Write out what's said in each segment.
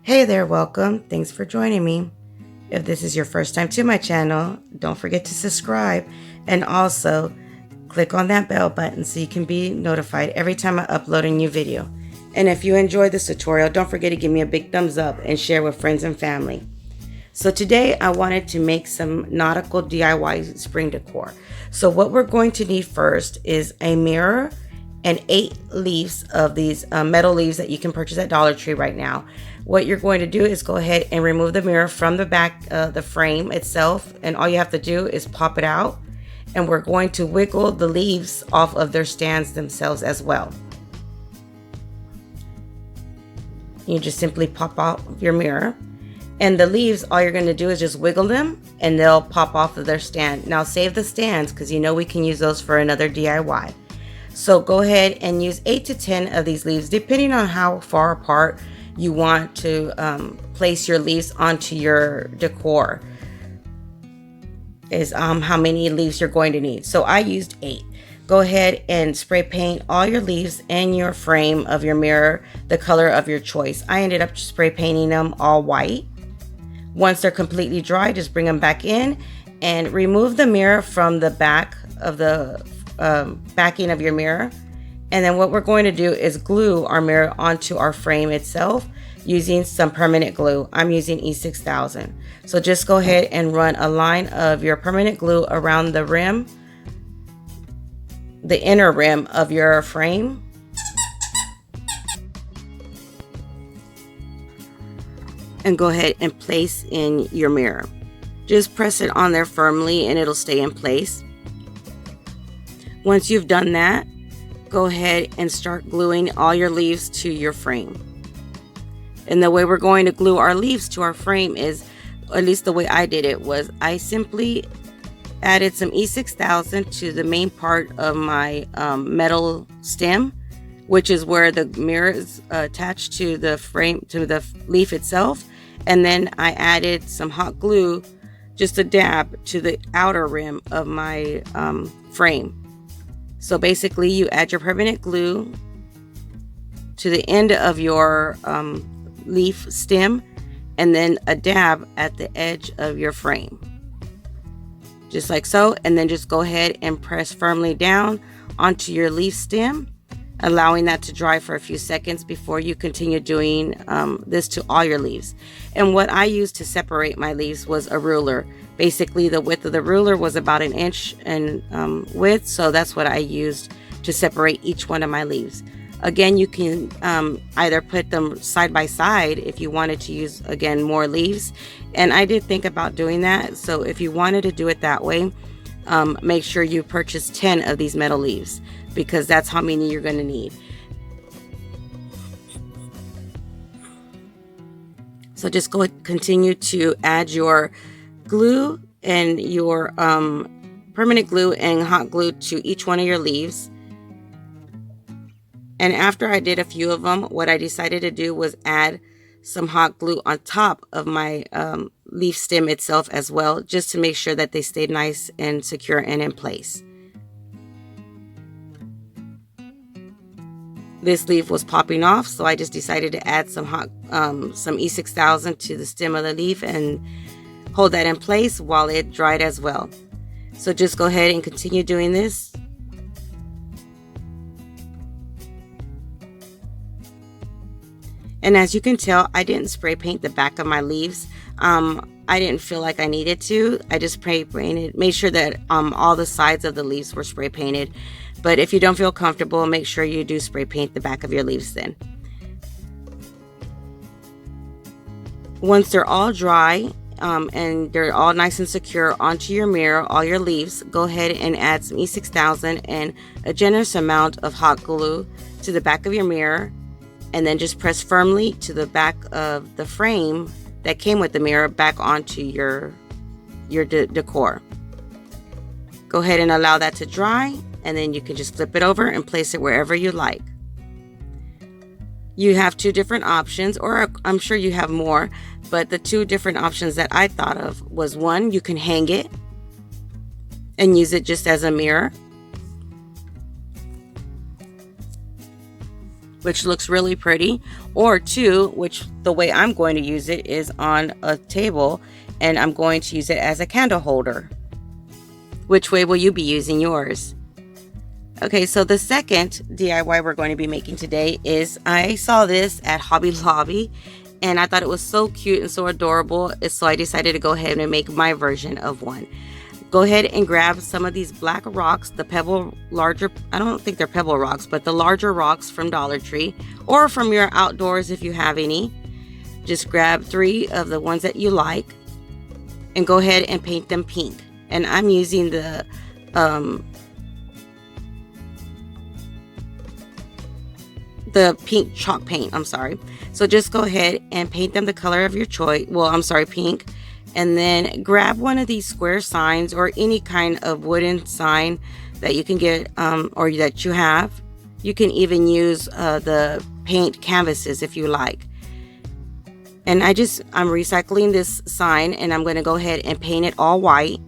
Hey there, welcome. Thanks for joining me. If this is your first time to my channel, don't forget to subscribe and also click on that bell button so you can be notified every time I upload a new video. And if you enjoyed this tutorial, don't forget to give me a big thumbs up and share with friends and family. So today I wanted to make some nautical DIY spring decor. So what we're going to need first is a mirror and 8 leaves of these metal leaves that you can purchase at Dollar Tree right now. What you're going to do is go ahead and remove the mirror from the back of the frame itself, and all you have to do is pop it out, and we're going to wiggle the leaves off of their stands themselves as well. You just simply pop out your mirror, and the leaves, all you're going to do is just wiggle them and they'll pop off of their stand. Now save the stands because you know we can use those for another DIY. So go ahead and use 8 to 10 of these leaves, depending on how far apart you want to place your leaves onto your decor, is how many leaves you're going to need. So I used 8. Go ahead and spray paint all your leaves in your frame of your mirror the color of your choice. I ended up spray painting them all white. Once they're completely dry, just bring them back in and remove the mirror from the back of the backing of your mirror. And then what we're going to do is glue our mirror onto our frame itself using some permanent glue. I'm using E6000. So just go ahead and run a line of your permanent glue around the rim, the inner rim of your frame. And go ahead and place in your mirror. Just press it on there firmly and it'll stay in place. Once you've done that, go ahead and start gluing all your leaves to your frame. And the way we're going to glue our leaves to our frame is, at least the way I did it, was I simply added some E6000 to the main part of my metal stem, which is where the mirror is attached to the frame, to the leaf itself. And then I added some hot glue, just a dab, to the outer rim of my frame. So basically you add your permanent glue to the end of your leaf stem and then a dab at the edge of your frame. Just like so, and then just go ahead and press firmly down onto your leaf stem, allowing that to dry for a few seconds before you continue doing this to all your leaves. And what I used to separate my leaves was a ruler. Basically the width of the ruler was about 1 inch in width, so that's what I used to separate each one of my leaves. Again, you can either put them side by side if you wanted to use, again, more leaves. And I did think about doing that, so if you wanted to do it that way, make sure you purchase 10 of these metal leaves, because that's how many you're going to need. So just continue to add your glue and your permanent glue and hot glue to each one of your leaves. And after I did a few of them, what I decided to do was add some hot glue on top of my leaf stem itself as well, just to make sure that they stayed nice and secure and in place. This leaf was popping off, so I just decided to add some some E6000 to the stem of the leaf and hold that in place while it dried as well. So just go ahead and continue doing this. And as you can tell, I didn't spray paint the back of my leaves. I didn't feel like I needed to. I just spray painted, made sure that all the sides of the leaves were spray painted. But if you don't feel comfortable, make sure you do spray paint the back of your leaves then. Once they're all dry and they're all nice and secure onto your mirror, all your leaves, go ahead and add some E6000 and a generous amount of hot glue to the back of your mirror. And then just press firmly to the back of the frame that came with the mirror back onto your decor. Go ahead and allow that to dry, and then you can just flip it over and place it wherever you like. You have 2 different options, or I'm sure you have more, but the 2 different options that I thought of was, one, you can hang it and use it just as a mirror, which looks really pretty, or 2, which the way I'm going to use it is on a table, and I'm going to use it as a candle holder. Which way will you be using yours? Okay, so the second DIY we're going to be making today is, I saw this at Hobby Lobby and I thought it was so cute and so adorable, so I decided to go ahead and make my version of one. Go ahead and grab some of these black rocks, the larger, I don't think they're pebble rocks, but the larger rocks from Dollar Tree or from your outdoors if you have any. Just grab 3 of the ones that you like and go ahead and paint them pink. And I'm using the pink chalk paint, I'm sorry. So just go ahead and paint them the color of your choice. Well, I'm sorry, pink. And then grab one of these square signs or any kind of wooden sign that you can get or that you have. You can even use the paint canvases if you like. And I'm recycling this sign and I'm going to go ahead and paint it all white.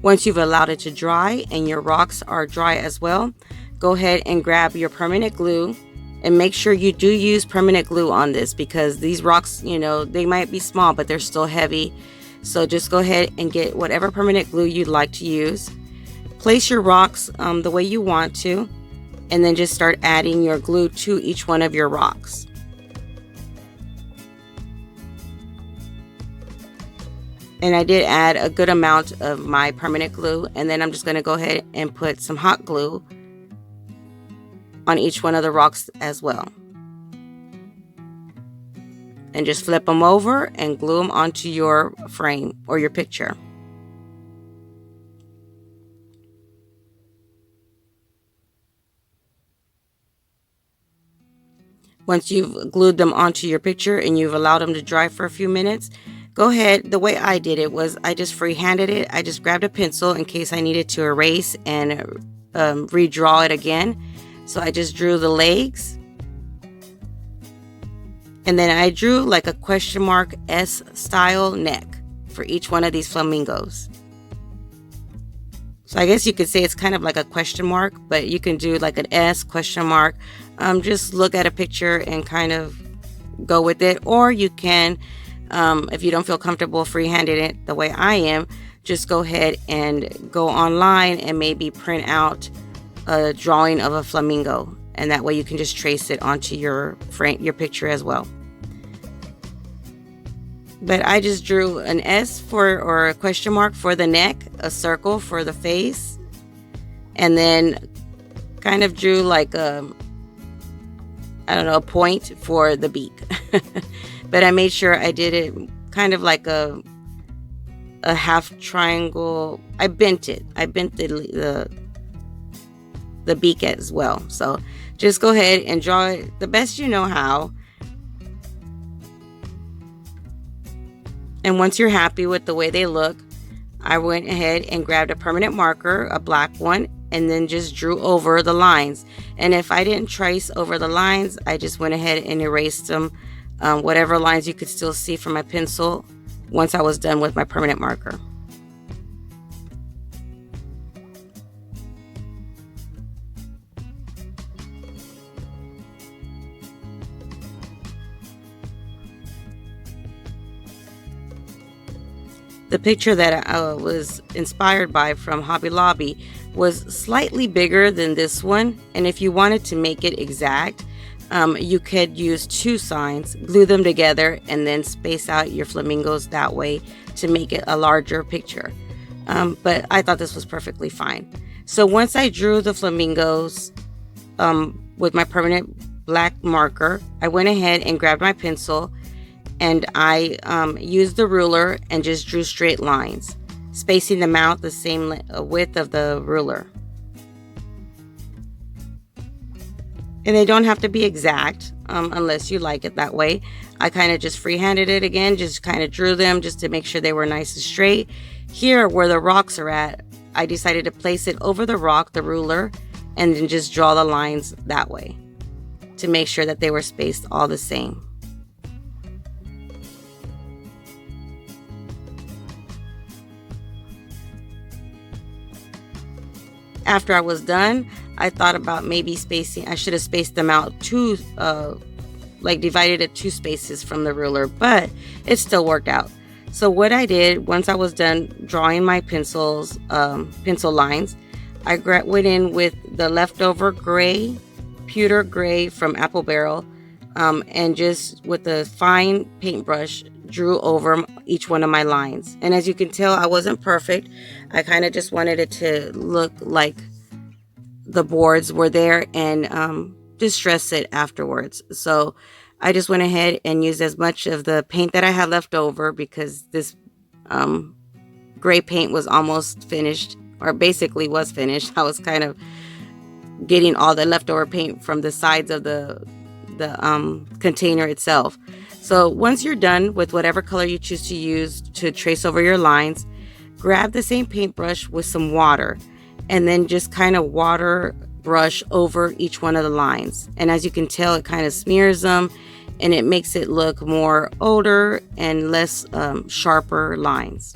Once you've allowed it to dry and your rocks are dry as well, go ahead and grab your permanent glue and make sure you do use permanent glue on this, because these rocks, you know, they might be small, but they're still heavy. So just go ahead and get whatever permanent glue you'd like to use. Place your rocks the way you want to, and then just start adding your glue to each one of your rocks. And I did add a good amount of my permanent glue, and then I'm just going to go ahead and put some hot glue on each one of the rocks as well. And just flip them over and glue them onto your frame or your picture. Once you've glued them onto your picture and you've allowed them to dry for a few minutes, go ahead. The way I did it was I just freehanded it. I just grabbed a pencil in case I needed to erase and redraw it again. So I just drew the legs. And then I drew like a question mark S style neck for each one of these flamingos. So I guess you could say it's kind of like a question mark, but you can do like an S question mark. Just look at a picture and kind of go with it. Or you can, if you don't feel comfortable freehanding it the way I am, just go ahead and go online and maybe print out a drawing of a flamingo, and that way you can just trace it onto your frame, your picture as well. But I just drew an S or a question mark for the neck, a circle for the face, and then kind of drew like a point for the beak. But I made sure I did it kind of like a half triangle. I bent the beak as well. So just go ahead and draw it the best you know how. And once you're happy with the way they look, I went ahead and grabbed a permanent marker, a black one, and then just drew over the lines. And if I didn't trace over the lines, I just went ahead and erased them, whatever lines you could still see from my pencil once I was done with my permanent marker. The picture that I was inspired by from Hobby Lobby was slightly bigger than this one, and if you wanted to make it exact, you could use 2 signs, glue them together, and then space out your flamingos that way to make it a larger picture. But I thought this was perfectly fine. So once I drew the flamingos with my permanent black marker, I went ahead and grabbed my pencil, and I used the ruler and just drew straight lines, spacing them out the same width of the ruler. And they don't have to be exact unless you like it that way. I kind of just freehanded it again, just kind of drew them just to make sure they were nice and straight. Here where the rocks are at, I decided to place it over the rock, the ruler, and then just draw the lines that way to make sure that they were spaced all the same. after I was done, I thought about maybe spacing. I should have spaced them out like divided it 2 spaces from the ruler, but it still worked out. So what I did once I was done drawing my pencil lines, I went in with the leftover gray, pewter gray from Apple Barrel, and just with a fine paintbrush drew over each one of my lines. And as you can tell, I wasn't perfect. I kind of just wanted it to look like the boards were there and distress it afterwards. So I just went ahead and used as much of the paint that I had left over, because this gray paint was almost finished, or basically was finished. I was kind of getting all the leftover paint from the sides of the container itself. So once you're done with whatever color you choose to use to trace over your lines, grab the same paintbrush with some water and then just kind of water brush over each one of the lines. And as you can tell, it kind of smears them and it makes it look more older and less sharper lines.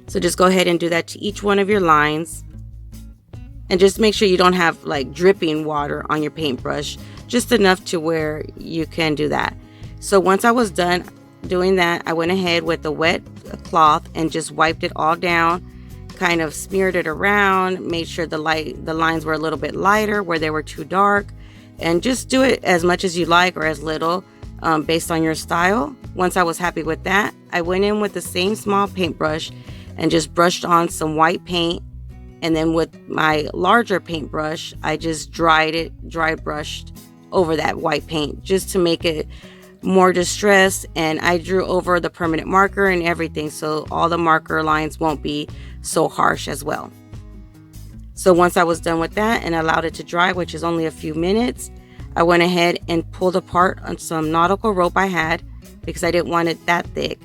So just go ahead and do that to each one of your lines. And just make sure you don't have like dripping water on your paintbrush, just enough to where you can do that. So once I was done doing that, I went ahead with the wet cloth and just wiped it all down, kind of smeared it around, made sure the lines were a little bit lighter where they were too dark, and just do it as much as you like or as little based on your style. Once I was happy with that, I went in with the same small paintbrush and just brushed on some white paint. And then with my larger paintbrush, I just dry brushed over that white paint just to make it more distressed. And I drew over the permanent marker and everything, so all the marker lines won't be so harsh as well. So once I was done with that and allowed it to dry, which is only a few minutes, I went ahead and pulled apart on some nautical rope I had, because I didn't want it that thick,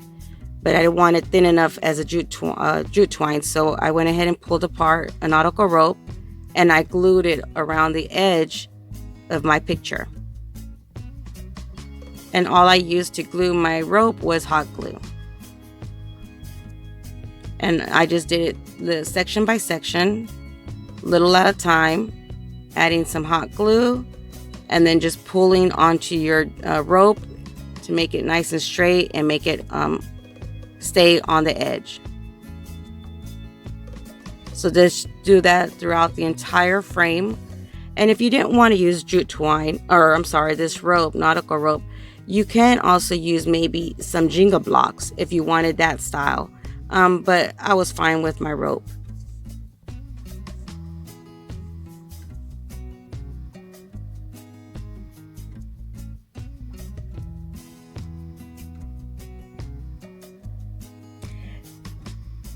but I didn't want it thin enough as a jute twine. So I went ahead and pulled apart a nautical rope and I glued it around the edge of my picture. And all I used to glue my rope was hot glue. And I just did it section by section, little at a time, adding some hot glue and then just pulling onto your rope to make it nice and straight and make it stay on the edge. So just do that throughout the entire frame. And if you didn't want to use jute twine, or I'm sorry, this rope, nautical rope, you can also use maybe some Jenga blocks if you wanted that style. But I was fine with my rope.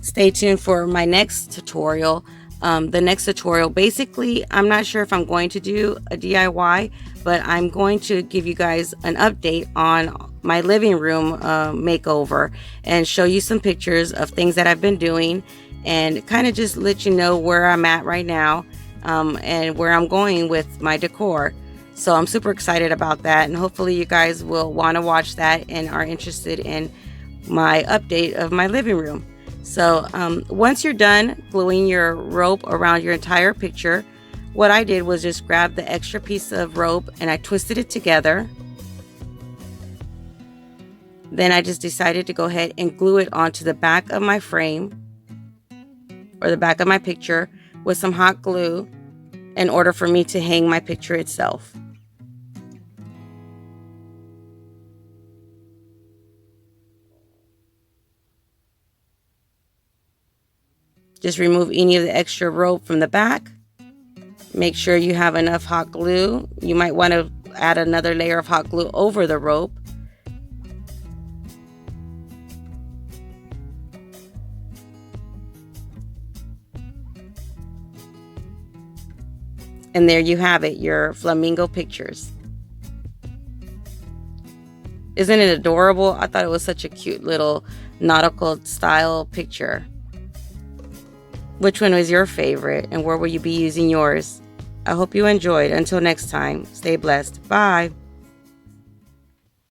Stay tuned for my next tutorial. The next tutorial, basically, I'm not sure if I'm going to do a DIY, but I'm going to give you guys an update on my living room makeover and show you some pictures of things that I've been doing and kind of just let you know where I'm at right now and where I'm going with my decor. So I'm super excited about that, and hopefully you guys will want to watch that and are interested in my update of my living room. So once you're done gluing your rope around your entire picture, what I did was just grab the extra piece of rope and I twisted it together. Then I just decided to go ahead and glue it onto the back of my frame, or the back of my picture, with some hot glue in order for me to hang my picture itself. Just remove any of the extra rope from the back. Make sure you have enough hot glue. You might want to add another layer of hot glue over the rope. And there you have it, your flamingo pictures. Isn't it adorable? I thought it was such a cute little nautical style picture. Which one was your favorite, and where will you be using yours? I hope you enjoyed. Until next time, stay blessed. Bye.